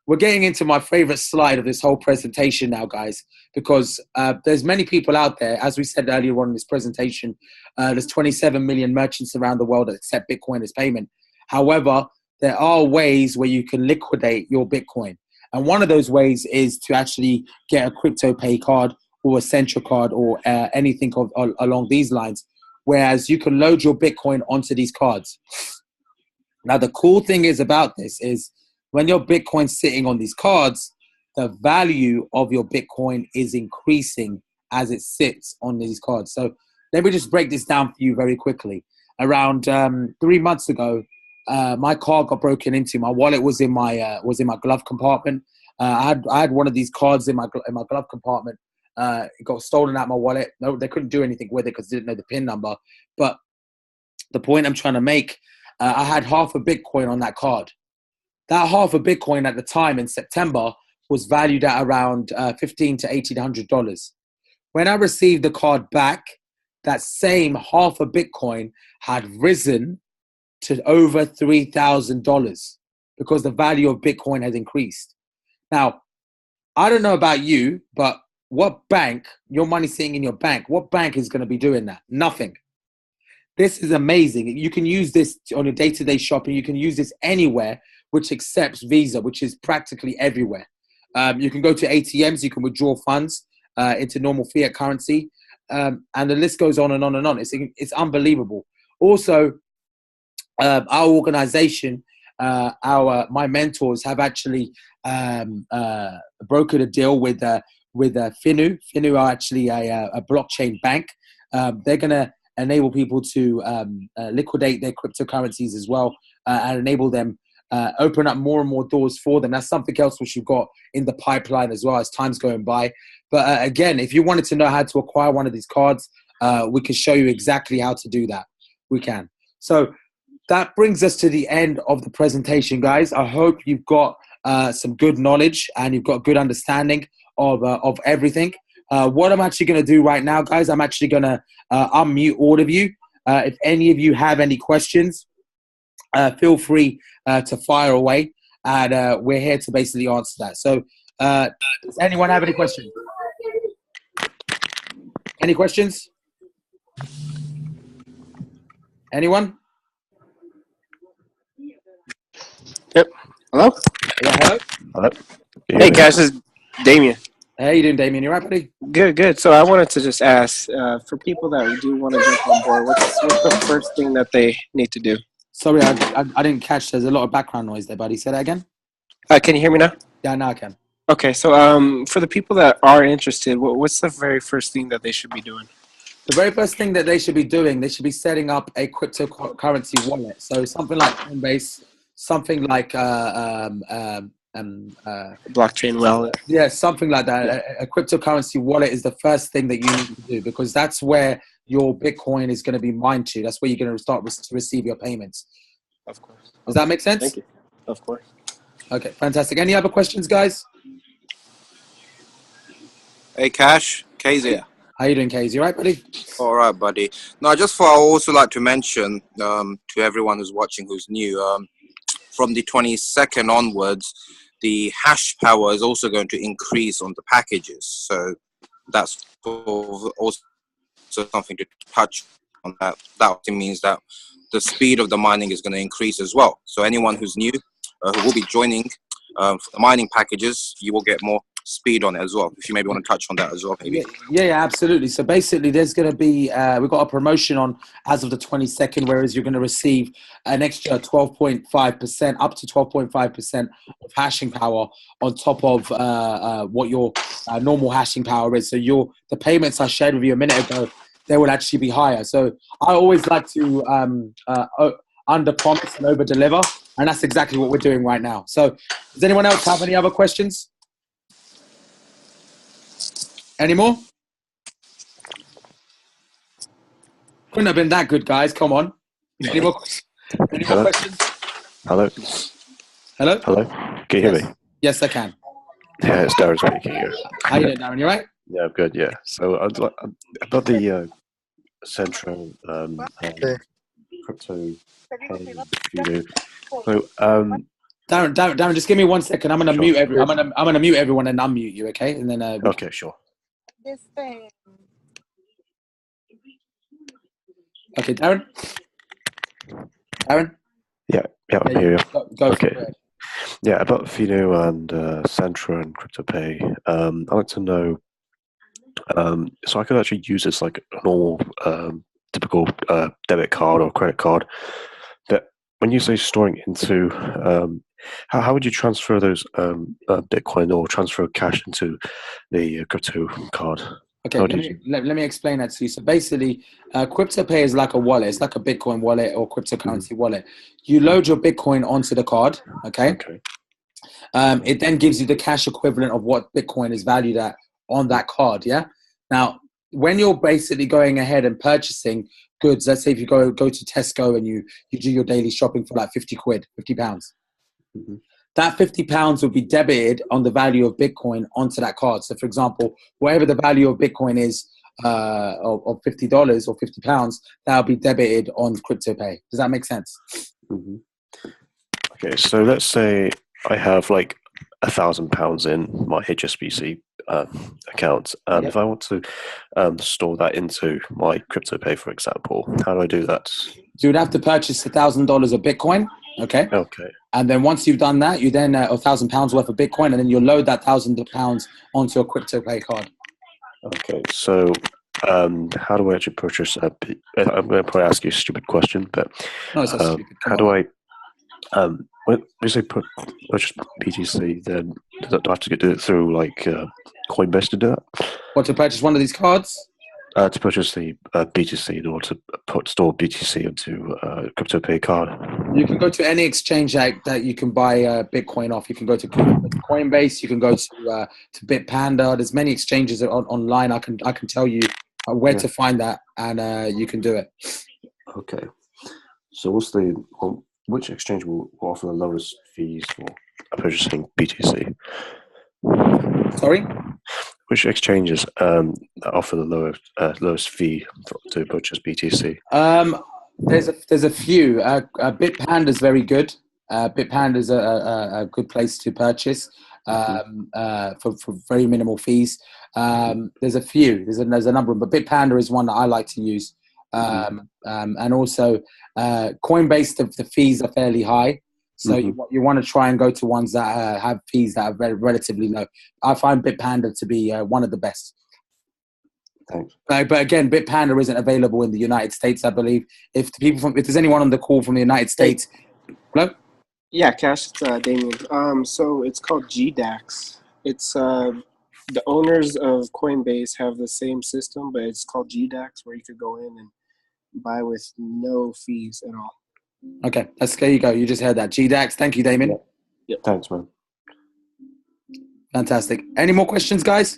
Speaker 2: we're getting into my favorite slide of this whole presentation now, guys, because there's many people out there. As we said earlier on in this presentation, there's 27 million merchants around the world that accept Bitcoin as payment. However, there are ways where you can liquidate your Bitcoin. And one of those ways is to actually get a crypto pay card or a central card or anything along these lines, whereas you can load your Bitcoin onto these cards. Now, the cool thing is about this is when your Bitcoin's sitting on these cards, the value of your Bitcoin is increasing as it sits on these cards. So let me just break this down for you very quickly. Around 3 months ago, my car got broken into. My wallet was in my glove compartment. I had one of these cards in my glove compartment. It got stolen out of my wallet. No, they couldn't do anything with it because they didn't know the PIN number. But the point I'm trying to make, I had half a Bitcoin on that card. That half a Bitcoin at the time in September was valued at around $1,500 to $1,800. When I received the card back, that same half a Bitcoin had risen to over $3,000 because the value of Bitcoin has increased. Now, I don't know about you, but what bank, your money sitting in your bank, what bank is going to be doing that? Nothing. This is amazing. You can use this on your day-to-day shopping. You can use this anywhere which accepts Visa, which is practically everywhere. You can go to ATMs. You can withdraw funds into normal fiat currency. And the list goes on and on and on. It's unbelievable. Also, our organization, my mentors have actually brokered a deal with Finu. Finu are actually a blockchain bank. They're going to enable people to liquidate their cryptocurrencies as well and enable them, open up more and more doors for them. That's something else which you've got in the pipeline as well as time's going by. But again, if you wanted to know how to acquire one of these cards, we can show you exactly how to do that. We can. So that brings us to the end of the presentation, guys. I hope you've got some good knowledge and you've got good understanding of everything. What I'm actually going to do right now, guys, I'm actually going to unmute all of you. If any of you have any questions, feel free to fire away, and we're here to basically answer that. So does anyone have any questions? Any questions? Anyone?
Speaker 8: Yep. Hello?
Speaker 2: Yeah, hello?
Speaker 8: Hello. Hey, guys, this is Damien.
Speaker 2: How you doing, Damien? You right, buddy?
Speaker 8: Good, good. So I wanted to just ask, for people that do want to jump on board, what's the first thing that they need to do?
Speaker 2: Sorry, I didn't catch. There's a lot of background noise there, buddy. Say that again?
Speaker 8: Can you hear me now?
Speaker 2: Yeah, now I can.
Speaker 8: Okay, so for the people that are interested, what's the very first thing that they should be doing?
Speaker 2: The very first thing that they should be doing, they should be setting up a cryptocurrency wallet. So something like Coinbase, something like
Speaker 8: Blockchain wallet.
Speaker 2: yeah, something like that.
Speaker 8: Yeah.
Speaker 2: A cryptocurrency wallet is the first thing that you need to do because that's where your Bitcoin is going to be mined to. That's where you're going to start to receive your payments.
Speaker 8: Of course.
Speaker 2: Does that make sense?
Speaker 8: Thank you. Of course.
Speaker 2: Okay, fantastic. Any other questions, guys?
Speaker 9: Hey, Cash. Kay's here.
Speaker 2: How you doing, Casey? You right, buddy?
Speaker 9: All right, buddy. No, I just thought I also like to mention to everyone who's watching who's new, from the 22nd onwards, the hash power is also going to increase on the packages. So that's also something to touch on. That means that the speed of the mining is going to increase as well. So anyone who's new who will be joining for the mining packages, you will get more speed on it as well. If you maybe want to touch on that as well, maybe.
Speaker 2: Yeah, absolutely. So basically, there's going to be we've got a promotion on as of the 22nd, whereas you're going to receive an extra 12.5%, up to 12.5% of hashing power on top of what your normal hashing power is. So the payments I shared with you a minute ago, they will actually be higher. So I always like to under promise and over deliver, and that's exactly what we're doing right now. So does anyone else have any other questions? Any more? Couldn't have been that good, guys. Come on. Any more questions?
Speaker 10: Hello.
Speaker 2: Hello?
Speaker 10: Hello. Can you hear me?
Speaker 2: Yes, I can.
Speaker 10: Yeah, it's Darren speaking here.
Speaker 2: How you doing, Darren? You right?
Speaker 10: Yeah, I'm good. Yeah. So about the central crypto pay, so
Speaker 2: Darren, just give me 1 second. I'm gonna mute I'm gonna mute everyone and unmute you, okay? And then
Speaker 10: okay, sure.
Speaker 2: Okay, Darren. Darren.
Speaker 10: Yeah, I'm here.
Speaker 2: Go
Speaker 10: okay.
Speaker 2: for it.
Speaker 10: Yeah, about Fino and Centra and CryptoPay. I'd like to know. So I could actually use this like a normal, typical debit card or credit card. But when you say storing into, how would you transfer those Bitcoin or transfer cash into the crypto card?
Speaker 2: Okay, let me explain that to you. So basically, CryptoPay is like a wallet. It's like a Bitcoin wallet or cryptocurrency wallet. You load your Bitcoin onto the card, okay? It then gives you the cash equivalent of what Bitcoin is valued at on that card, yeah? Now, when you're basically going ahead and purchasing goods, let's say if you go to Tesco and you do your daily shopping for like 50 quid, 50 pounds. That 50 pounds will be debited on the value of Bitcoin onto that card. So for example, whatever the value of Bitcoin is of $50 or 50 pounds, that'll be debited on CryptoPay. Does that make sense?
Speaker 10: Okay, so let's say I have like £1,000 in my HSBC account, and if I want to store that into my CryptoPay, for example, how do I do that?
Speaker 2: So you'd have to purchase $1,000 of Bitcoin, okay?
Speaker 10: Okay.
Speaker 2: And then once you've done that, you then £1,000 worth of Bitcoin, and then you'll load that £1,000 onto a CryptoPay card.
Speaker 10: Okay, so how do I actually purchase I'm going to probably ask you a stupid question, but
Speaker 2: no, it's not stupid.
Speaker 10: How do I when you say purchase BTC, then do I have to do it through like Coinbase to do that?
Speaker 2: What, to purchase one of these cards?
Speaker 10: To purchase the BTC or to store BTC into a CryptoPay card.
Speaker 2: You can go to any exchange that you can buy Bitcoin off. You can go to Coinbase. You can go to Bitpanda. There's many exchanges online. I can tell you where to find that, and you can do it.
Speaker 10: Okay. So which exchange will offer the lowest fees for purchasing BTC?
Speaker 2: Sorry?
Speaker 10: Which exchanges offer the lowest fee to purchase BTC?
Speaker 2: There's a few. Bitpanda is very good. Bitpanda is a good place to purchase for very minimal fees. There's a few. There's a number of them, but Bitpanda is one that I like to use. And also Coinbase, the fees are fairly high. So you want to try and go to ones that have fees that are very relatively low. I find Bitpanda to be one of the best.
Speaker 10: Thanks.
Speaker 2: But again, Bitpanda isn't available in the United States, I believe. If there's anyone on the call from the United States, hello?
Speaker 8: Yeah, Cash, it's Damien. So it's called GDAX. It's the owners of Coinbase have the same system, but it's called GDAX, where you could go in and buy with no fees at all.
Speaker 2: Okay, there you go. You just heard that. GDAX. Thank you, Damien.
Speaker 10: Yep. Thanks, man.
Speaker 2: Fantastic. Any more questions, guys?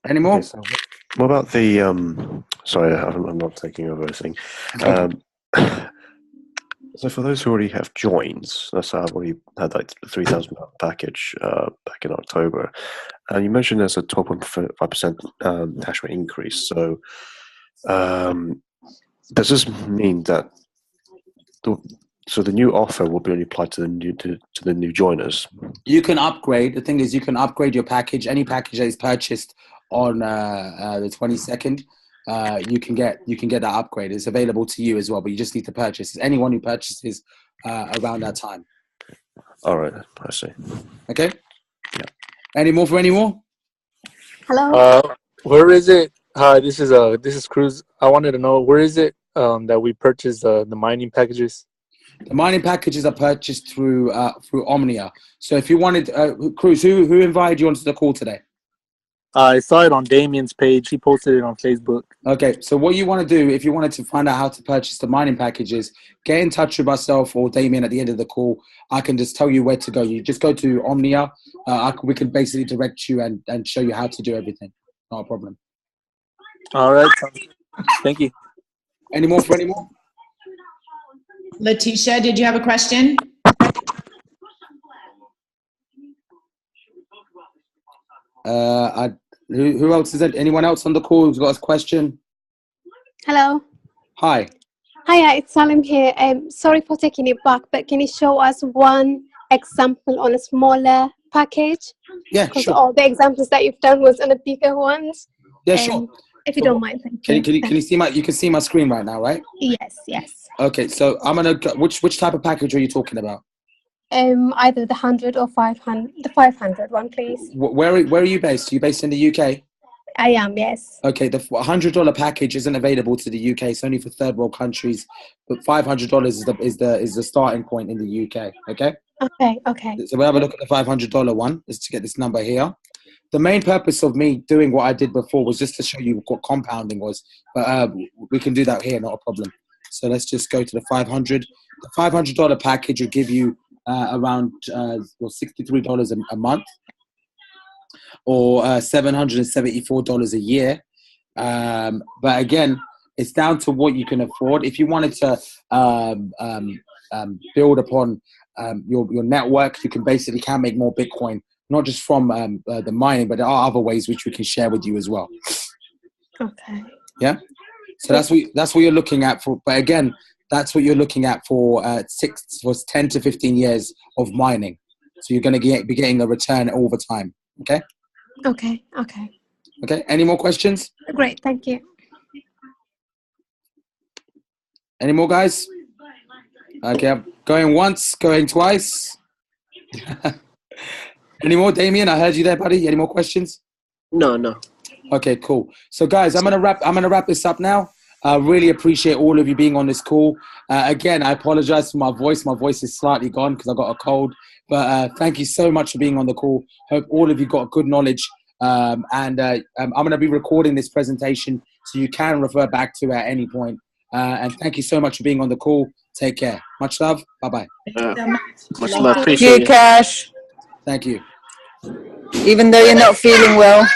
Speaker 2: Any more?
Speaker 10: Okay, so what about the sorry, I'm not taking over everything.
Speaker 2: Okay.
Speaker 10: So for those who already have joins, let's say I've already had like the £3,000 package back in October, and you mentioned there's a 12.5% hash rate increase. So does this mean that the new offer will be only applied to the new joiners? You
Speaker 2: can upgrade. The thing is, you can upgrade your package. Any package that is purchased on the 22nd, you can get that upgrade. It's available to you as well, but you just need to purchase. It's anyone who purchases around that time.
Speaker 10: All right, I see.
Speaker 2: Okay. Yeah. Any more?
Speaker 11: Hello. Where is it? Hi, this is Cruz. I wanted to know, where is it that we purchased the mining packages?
Speaker 2: The mining packages are purchased through Omnia. So if you wanted, Cruz, who invited you onto the call today?
Speaker 11: I saw it on Damien's page. He posted it on Facebook.
Speaker 2: Okay, so what you want to do, if you wanted to find out how to purchase the mining packages, get in touch with myself or Damien at the end of the call. I can just tell you where to go. You just go to Omnia. We can basically direct you and show you how to do everything. Not a problem.
Speaker 11: All right. Thank you.
Speaker 2: Any more for any more?
Speaker 1: Letitia, did you have a question?
Speaker 2: Who else is there? Anyone else on the call who's got a question?
Speaker 12: Hello.
Speaker 2: Hi.
Speaker 12: Hiya, it's Salim here. Sorry for taking it back, but can you show us one example on a smaller package?
Speaker 2: Yeah,
Speaker 12: Because
Speaker 2: sure.
Speaker 12: all the examples that you've done was on the bigger ones.
Speaker 2: Yeah, sure.
Speaker 12: If you don't mind, thank you.
Speaker 2: Can you see my? You can see my screen right now, right?
Speaker 12: Yes, yes.
Speaker 2: Okay, so I'm gonna. Which type of package are you talking about?
Speaker 12: Either the 100 or 500. The 500 one, please.
Speaker 2: Where are you based? Are you based in the UK?
Speaker 12: I am, yes.
Speaker 2: Okay, the $100 package isn't available to the UK. It's only for third world countries. But $500 is the starting point in the UK. Okay.
Speaker 12: Okay, okay.
Speaker 2: So we'll have a look at the $500 one, is to get this number here. The main purpose of me doing what I did before was just to show you what compounding was. But we can do that here, not a problem. So let's just go to the 500. The $500 package will give you around $63 a month, or $774 a year. But again, it's down to what you can afford. If you wanted to build upon your network, you can make more Bitcoin, not just from the mining, but there are other ways which we can share with you as well.
Speaker 12: Okay.
Speaker 2: Yeah. So that's what you're looking at for. But again, that's what you're looking at for 10 to 15 years of mining. So you're going to be getting a return over time. Okay.
Speaker 12: Okay, okay.
Speaker 2: Okay. Any more questions?
Speaker 12: Great, thank you.
Speaker 2: Any more, guys? Okay, I'm going once, going twice. Any more, Damien? I heard you there, buddy. Any more questions?
Speaker 8: No.
Speaker 2: Okay, cool. So, guys, I'm gonna wrap this up now. I really appreciate all of you being on this call. Again, I apologize for my voice. My voice is slightly gone because I got a cold. But thank you so much for being on the call. Hope all of you got good knowledge. I'm going to be recording this presentation so you can refer back to it at any point. And thank you so much for being on the call. Take care. Much love. Bye-bye.
Speaker 8: Much love.
Speaker 13: Thank
Speaker 8: Appreciate
Speaker 13: you,
Speaker 8: it.
Speaker 13: Cash.
Speaker 2: Thank you.
Speaker 13: Even though you're not feeling well.